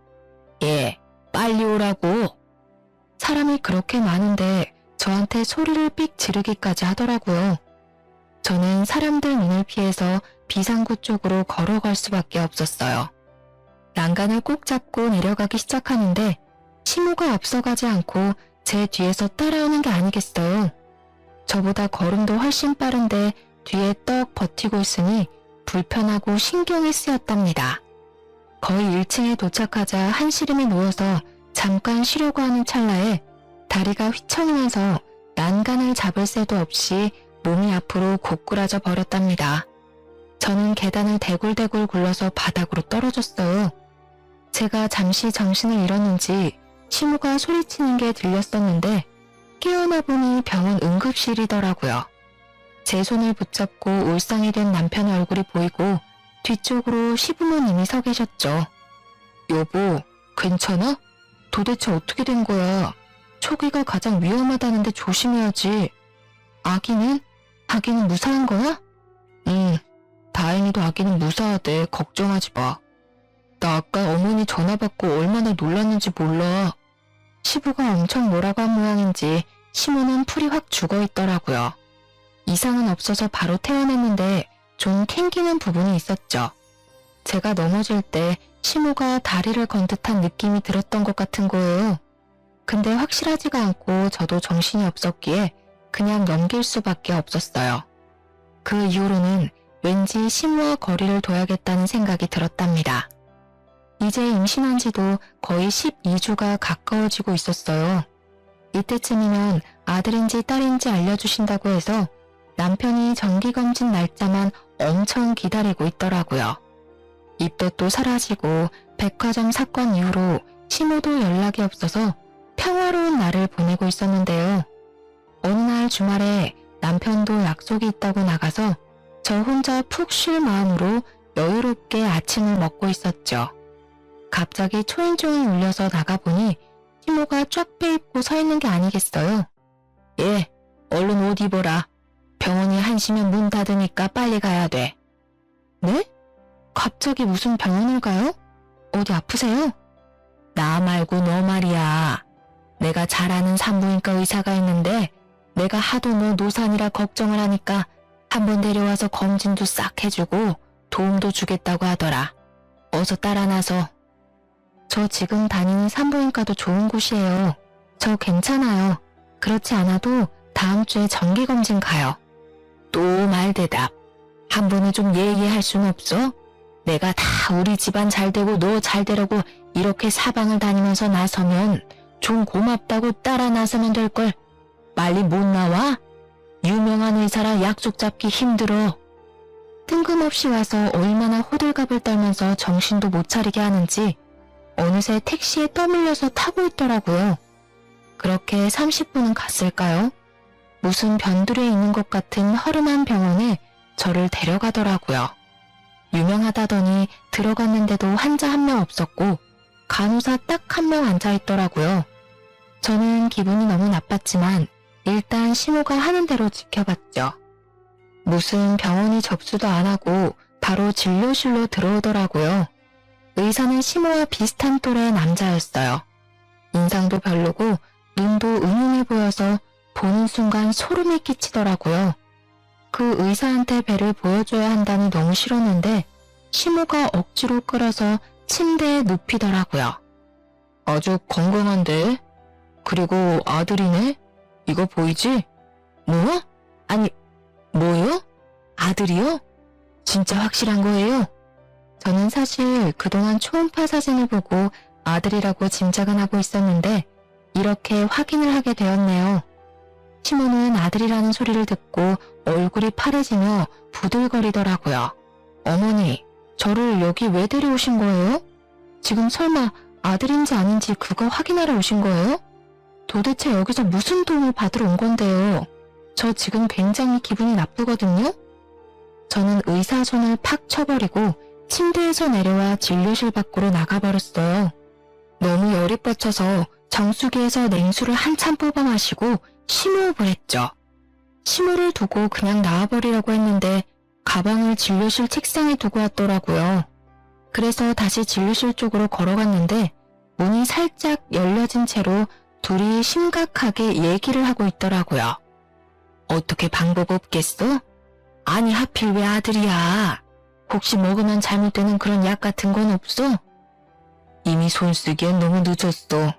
예, 빨리 오라고. 사람이 그렇게 많은데 저한테 소리를 삑 지르기까지 하더라고요. 저는 사람들 눈을 피해서 비상구 쪽으로 걸어갈 수밖에 없었어요. 난간을 꼭 잡고 내려가기 시작하는데 시모가 앞서가지 않고 제 뒤에서 따라오는 게 아니겠어요. 저보다 걸음도 훨씬 빠른데 뒤에 떡 버티고 있으니 불편하고 신경이 쓰였답니다. 거의 1층에 도착하자 한시름이 놓여서 잠깐 쉬려고 하는 찰나에 다리가 휘청이면서 난간을 잡을 새도 없이 몸이 앞으로 고꾸라져 버렸답니다. 저는 계단을 대굴대굴 굴러서 바닥으로 떨어졌어요. 제가 잠시 정신을 잃었는지 시모가 소리치는 게 들렸었는데 깨어나 보니 병원 응급실이더라고요. 제 손을 붙잡고 울상이 된 남편의 얼굴이 보이고 뒤쪽으로 시부모님이 서 계셨죠. 여보, 괜찮아? 도대체 어떻게 된 거야? 초기가 가장 위험하다는데 조심해야지. 아기는? 아기는 무사한 거야? 응, 다행히도 아기는 무사하대. 걱정하지 마. 나 아까 어머니 전화 받고 얼마나 놀랐는지 몰라. 시부가 엄청 뭐라고 한 모양인지 시모는 풀이 확 죽어있더라고요. 이상은 없어서 바로 퇴원했는데 좀 캥기는 부분이 있었죠. 제가 넘어질 때 시모가 다리를 건 듯한 느낌이 들었던 것 같은 거예요. 근데 확실하지가 않고 저도 정신이 없었기에 그냥 넘길 수밖에 없었어요. 그 이후로는 왠지 시모와 거리를 둬야겠다는 생각이 들었답니다. 이제 임신한 지도 거의 12주가 가까워지고 있었어요. 이때쯤이면 아들인지 딸인지 알려주신다고 해서 남편이 정기검진 날짜만 엄청 기다리고 있더라고요. 입덧도 사라지고 백화점 사건 이후로 시모도 연락이 없어서 평화로운 날을 보내고 있었는데요. 어느 날 주말에 남편도 약속이 있다고 나가서 저 혼자 푹 쉴 마음으로 여유롭게 아침을 먹고 있었죠. 갑자기 초인종이 울려서 나가보니 시모가 쫙 빼입고 서 있는 게 아니겠어요. 예, 얼른 옷 입어라. 병원이 1시면 문 닫으니까 빨리 가야 돼. 네? 갑자기 무슨 병원을 가요? 어디 아프세요? 나 말고 너 말이야. 내가 잘 아는 산부인과 의사가 있는데 내가 하도 너 노산이라 걱정을 하니까 한번 데려와서 검진도 싹 해주고 도움도 주겠다고 하더라. 어서 따라 나서. 저 지금 다니는 산부인과도 좋은 곳이에요. 저 괜찮아요. 그렇지 않아도 다음 주에 정기검진 가요. 또 말대답. 한 번에 좀 예의할 순 없어? 내가 다 우리 집안 잘 되고 너 잘 되려고 이렇게 사방을 다니면서 나서면 좀 고맙다고 따라 나서면 될걸. 빨리 못 나와? 유명한 의사라 약속 잡기 힘들어. 뜬금없이 와서 얼마나 호들갑을 떨면서 정신도 못 차리게 하는지 어느새 택시에 떠밀려서 타고 있더라고요. 그렇게 30분은 갔을까요? 무슨 변두리에 있는 것 같은 허름한 병원에 저를 데려가더라고요. 유명하다더니 들어갔는데도 환자 한 명 없었고 간호사 딱 한 명 앉아있더라고요. 저는 기분이 너무 나빴지만 일단 시모가 하는 대로 지켜봤죠. 무슨 병원이 접수도 안 하고 바로 진료실로 들어오더라고요. 의사는 시모와 비슷한 또래의 남자였어요. 인상도 별로고 눈도 은은해 보여서 보는 순간 소름이 끼치더라고요. 그 의사한테 배를 보여줘야 한다니 너무 싫었는데 시모가 억지로 끌어서 침대에 눕히더라고요. 아주 건강한데? 그리고 아들이네? 이거 보이지? 뭐? 아니, 뭐요? 아들이요? 진짜 확실한 거예요? 저는 사실 그동안 초음파 사진을 보고 아들이라고 짐작은 하고 있었는데 이렇게 확인을 하게 되었네요. 시모는 아들이라는 소리를 듣고 얼굴이 파래지며 부들거리더라고요. 어머니, 저를 여기 왜 데려오신 거예요? 지금 설마 아들인지 아닌지 그거 확인하러 오신 거예요? 도대체 여기서 무슨 도움을 받으러 온 건데요? 저 지금 굉장히 기분이 나쁘거든요? 저는 의사 손을 팍 쳐버리고 침대에서 내려와 진료실 밖으로 나가버렸어요. 너무 열이 뻗쳐서 정수기에서 냉수를 한참 뽑아 마시고 심호흡을 했죠. 심호를 두고 그냥 나와버리려고 했는데 가방을 진료실 책상에 두고 왔더라고요. 그래서 다시 진료실 쪽으로 걸어갔는데 문이 살짝 열려진 채로 둘이 심각하게 얘기를 하고 있더라고요. 어떻게 방법 없겠어? 아니 하필 왜 아들이야? 혹시 먹으면 잘못되는 그런 약 같은 건 없어? 이미 손 쓰기엔 너무 늦었어.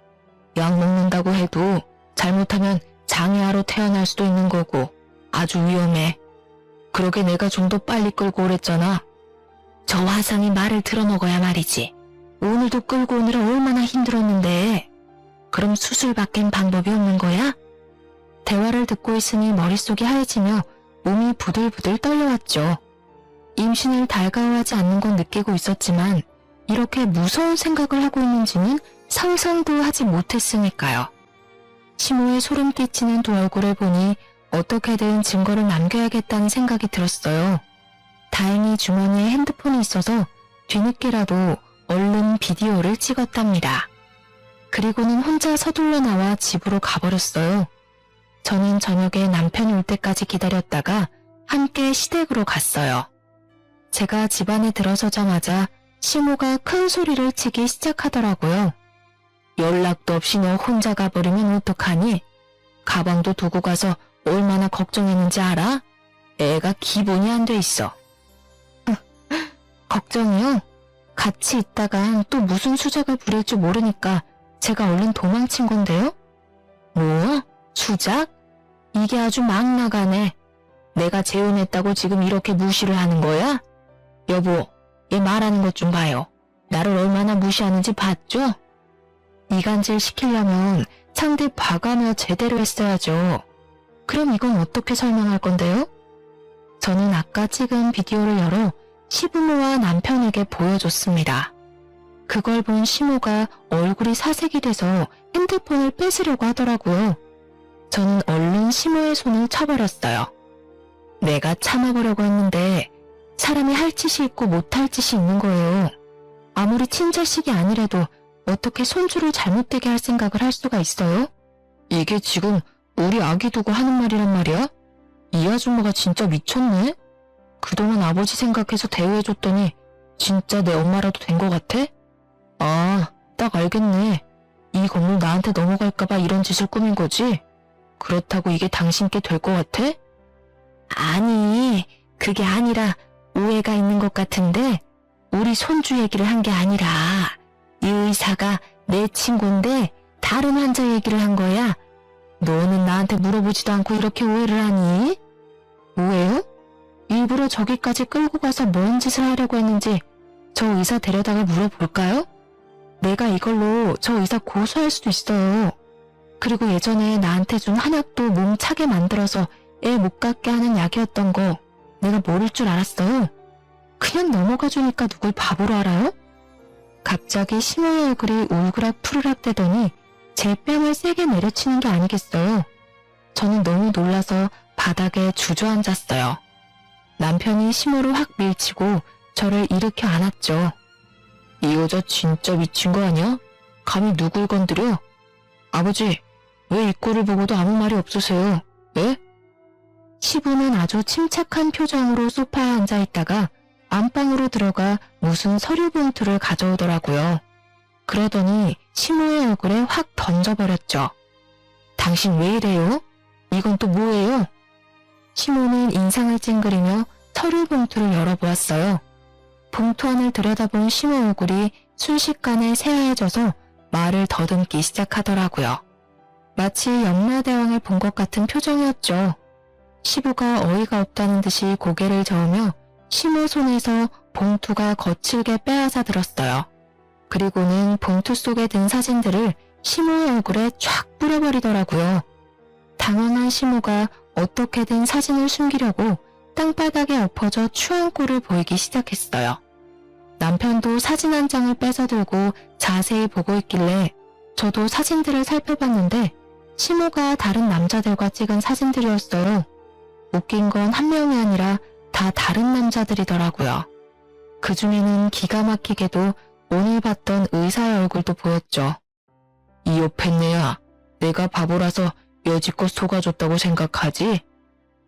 약 먹는다고 해도 잘못하면 장애아로 태어날 수도 있는 거고 아주 위험해. 그러게 내가 좀 더 빨리 끌고 오랬잖아. 저 화상이 말을 들어먹어야 말이지. 오늘도 끌고 오느라 얼마나 힘들었는데. 그럼 수술밖엔 방법이 없는 거야? 대화를 듣고 있으니 머릿속이 하얘지며 몸이 부들부들 떨려왔죠. 임신을 달가워하지 않는 건 느끼고 있었지만 이렇게 무서운 생각을 하고 있는지는 상상도 하지 못했으니까요. 시모의 소름 끼치는 두 얼굴을 보니 어떻게든 증거를 남겨야겠다는 생각이 들었어요. 다행히 주머니에 핸드폰이 있어서 뒤늦게라도 얼른 비디오를 찍었답니다. 그리고는 혼자 서둘러 나와 집으로 가버렸어요. 저는 저녁에 남편이 올 때까지 기다렸다가 함께 시댁으로 갔어요. 제가 집 안에 들어서자마자 시모가 큰 소리를 치기 시작하더라고요. 연락도 없이 너 혼자 가버리면 어떡하니? 가방도 두고 가서 얼마나 걱정했는지 알아? 애가 기본이 안 돼 있어. 걱정이요? 같이 있다간 또 무슨 수작을 부릴지 모르니까 제가 얼른 도망친 건데요? 뭐? 수작? 이게 아주 막 나가네. 내가 재혼했다고 지금 이렇게 무시를 하는 거야? 여보, 얘 말하는 것 좀 봐요. 나를 얼마나 무시하는지 봤죠? 이간질 시키려면 상대 봐가며 제대로 했어야죠. 그럼 이건 어떻게 설명할 건데요? 저는 아까 찍은 비디오를 열어 시부모와 남편에게 보여줬습니다. 그걸 본 시모가 얼굴이 사색이 돼서 핸드폰을 뺏으려고 하더라고요. 저는 얼른 시모의 손을 쳐버렸어요. 내가 참아보려고 했는데 사람이 할 짓이 있고 못할 짓이 있는 거예요. 아무리 친자식이 아니래도 어떻게 손주를 잘못되게 할 생각을 할 수가 있어요? 이게 지금 우리 아기 두고 하는 말이란 말이야? 이 아줌마가 진짜 미쳤네? 그동안 아버지 생각해서 대우해줬더니 진짜 내 엄마라도 된 것 같아? 아, 딱 알겠네. 이 건물 나한테 넘어갈까봐 이런 짓을 꾸민 거지? 그렇다고 이게 당신께 될 것 같아? 아니, 그게 아니라 오해가 있는 것 같은데 우리 손주 얘기를 한 게 아니라 이 의사가 내 친구인데 다른 환자 얘기를 한 거야. 너는 나한테 물어보지도 않고 이렇게 오해를 하니? 오해요? 일부러 저기까지 끌고 가서 뭔 짓을 하려고 했는지 저 의사 데려다가 물어볼까요? 내가 이걸로 저 의사 고소할 수도 있어요. 그리고 예전에 나한테 준 한약도 몸 차게 만들어서 애 못 갖게 하는 약이었던 거 내가 모를 줄 알았어요. 그냥 넘어가 주니까 누굴 바보로 알아요? 갑자기 심호의 얼굴이 울그락 푸르락 대더니 제 뺨을 세게 내려치는 게 아니겠어요. 저는 너무 놀라서 바닥에 주저앉았어요. 남편이 심호를 확 밀치고 저를 일으켜 안았죠. 이 여자 진짜 미친 거 아니야? 감히 누굴 건드려? 아버지, 왜 이 꼴을 보고도 아무 말이 없으세요? 예? 시부는 아주 침착한 표정으로 소파에 앉아있다가 안방으로 들어가 무슨 서류 봉투를 가져오더라고요. 그러더니 시모의 얼굴에 확 던져버렸죠. 당신 왜 이래요? 이건 또 뭐예요? 시모는 인상을 찡그리며 서류 봉투를 열어보았어요. 봉투 안을 들여다본 시모 얼굴이 순식간에 새하얘져서 말을 더듬기 시작하더라고요. 마치 염라대왕을 본 것 같은 표정이었죠. 시부가 어이가 없다는 듯이 고개를 저으며 시모 손에서 봉투가 거칠게 빼앗아 들었어요. 그리고는 봉투 속에 든 사진들을 시모의 얼굴에 쫙 뿌려버리더라고요. 당황한 시모가 어떻게든 사진을 숨기려고 땅바닥에 엎어져 추한 꼴을 보이기 시작했어요. 남편도 사진 한 장을 뺏어 들고 자세히 보고 있길래 저도 사진들을 살펴봤는데 시모가 다른 남자들과 찍은 사진들이었어요. 웃긴 건 한 명이 아니라 다 다른 남자들이더라고요. 그 중에는 기가 막히게도 오늘 봤던 의사의 얼굴도 보였죠. 이 옆했네야. 내가 바보라서 여지껏 속아줬다고 생각하지?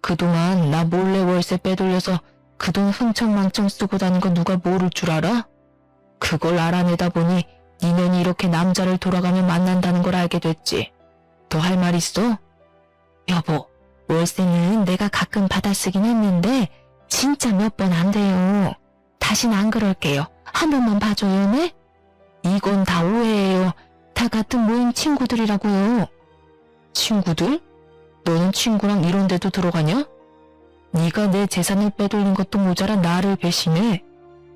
그동안 나 몰래 월세 빼돌려서 그 돈 흥청망청 쓰고 다닌 거 누가 모를 줄 알아? 그걸 알아내다 보니 니년이 이렇게 남자를 돌아가며 만난다는 걸 알게 됐지. 더 할 말 있어? 여보, 월세는 내가 가끔 받아쓰긴 했는데 진짜 몇 번 안 돼요. 다신 안 그럴게요. 한 번만 봐줘요, 네? 이건 다 오해예요. 다 같은 모임 친구들이라고요. 친구들? 너는 친구랑 이런 데도 들어가냐? 네가 내 재산을 빼돌린 것도 모자라 나를 배신해.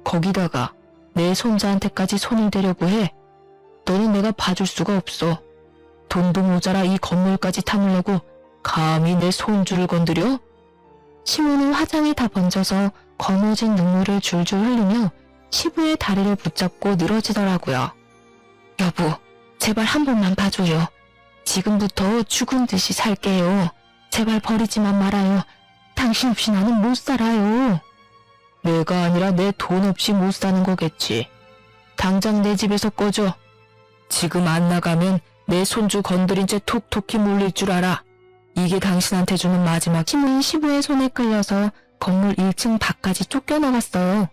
거기다가 내 손자한테까지 손을 대려고 해. 너는 내가 봐줄 수가 없어. 돈도 모자라 이 건물까지 탐으려고 감히 내 손주를 건드려? 시모는 화장이 다 번져서 거머진 눈물을 줄줄 흘리며 시부의 다리를 붙잡고 늘어지더라고요. 여보, 제발 한 번만 봐줘요. 지금부터 죽은 듯이 살게요. 제발 버리지만 말아요. 당신 없이 나는 못 살아요. 내가 아니라 내 돈 없이 못 사는 거겠지. 당장 내 집에서 꺼져. 지금 안 나가면 내 손주 건드린 채 톡톡히 물릴 줄 알아. 이게 당신한테 주는 마지막. 시모는 시부의 손에 끌려서 건물 1층 밖까지 쫓겨나갔어요.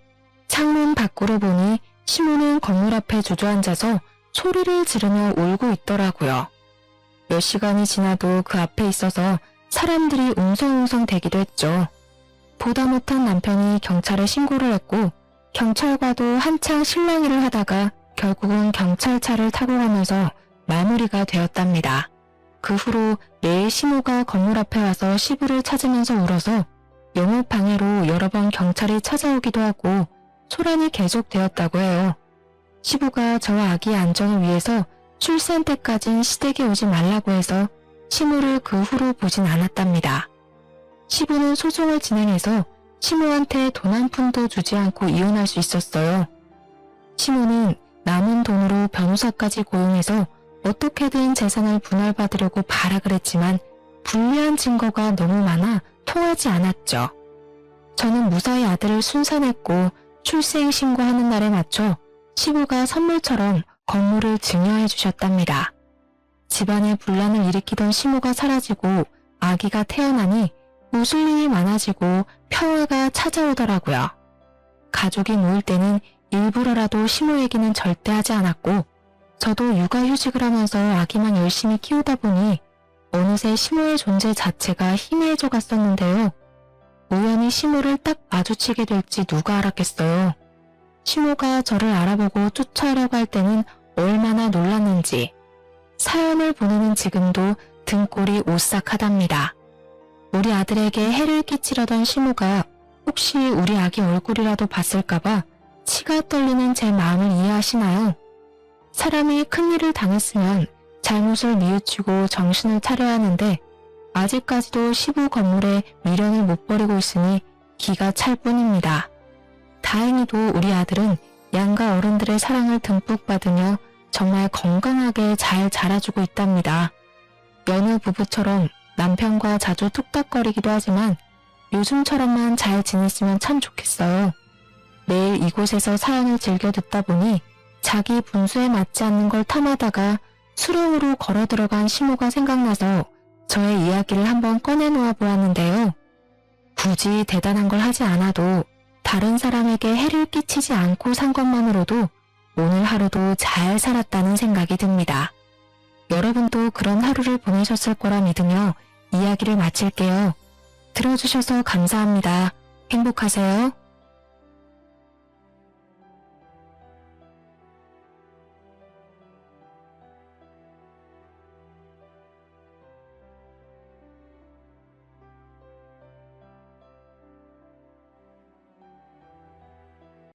창문 밖으로 보니 시모는 건물 앞에 주저앉아서 소리를 지르며 울고 있더라고요. 몇 시간이 지나도 그 앞에 있어서 사람들이 웅성웅성 대기도 했죠. 보다 못한 남편이 경찰에 신고를 했고 경찰과도 한창 실랑이를 하다가 결국은 경찰차를 타고 가면서 마무리가 되었답니다. 그 후로 매일 시모가 건물 앞에 와서 시부를 찾으면서 울어서 영업방해로 여러 번 경찰이 찾아오기도 하고 소란이 계속되었다고 해요. 시부가 저와 아기의 안정을 위해서 출산 때까진 시댁에 오지 말라고 해서 시모를 그 후로 보진 않았답니다. 시부는 소송을 진행해서 시모한테 돈 한 푼도 주지 않고 이혼할 수 있었어요. 시모는 남은 돈으로 변호사까지 고용해서 어떻게든 재산을 분할받으려고 발악을 했지만 불리한 증거가 너무 많아 통하지 않았죠. 저는 무사히 아들을 순산했고 출생 신고하는 날에 맞춰 시부가 선물처럼 건물을 증여해 주셨답니다. 집안에 분란을 일으키던 시모가 사라지고 아기가 태어나니 웃을 일이 많아지고 평화가 찾아오더라고요. 가족이 모일 때는 일부러라도 시모 얘기는 절대 하지 않았고 저도 육아휴직을 하면서 아기만 열심히 키우다 보니 어느새 시모의 존재 자체가 희미해져 갔었는데요. 우연히 시모를 딱 마주치게 될지 누가 알았겠어요. 시모가 저를 알아보고 쫓아오려고 할 때는 얼마나 놀랐는지 사연을 보내는 지금도 등골이 오싹하답니다. 우리 아들에게 해를 끼치려던 시모가 혹시 우리 아기 얼굴이라도 봤을까봐 치가 떨리는 제 마음을 이해하시나요? 사람이 큰일을 당했으면 잘못을 뉘우치고 정신을 차려야 하는데 아직까지도 시부 건물에 미련을 못 버리고 있으니 기가 찰 뿐입니다. 다행히도 우리 아들은 양가 어른들의 사랑을 듬뿍 받으며 정말 건강하게 잘 자라주고 있답니다. 여느 부부처럼 남편과 자주 툭닥거리기도 하지만 요즘처럼만 잘 지냈으면 참 좋겠어요. 매일 이곳에서 사연을 즐겨 듣다 보니 자기 분수에 맞지 않는 걸 탐하다가 수렁으로 걸어 들어간 시모가 생각나서 저의 이야기를 한번 꺼내놓아 보았는데요. 굳이 대단한 걸 하지 않아도 다른 사람에게 해를 끼치지 않고 산 것만으로도 오늘 하루도 잘 살았다는 생각이 듭니다. 여러분도 그런 하루를 보내셨을 거라 믿으며 이야기를 마칠게요. 들어주셔서 감사합니다. 행복하세요.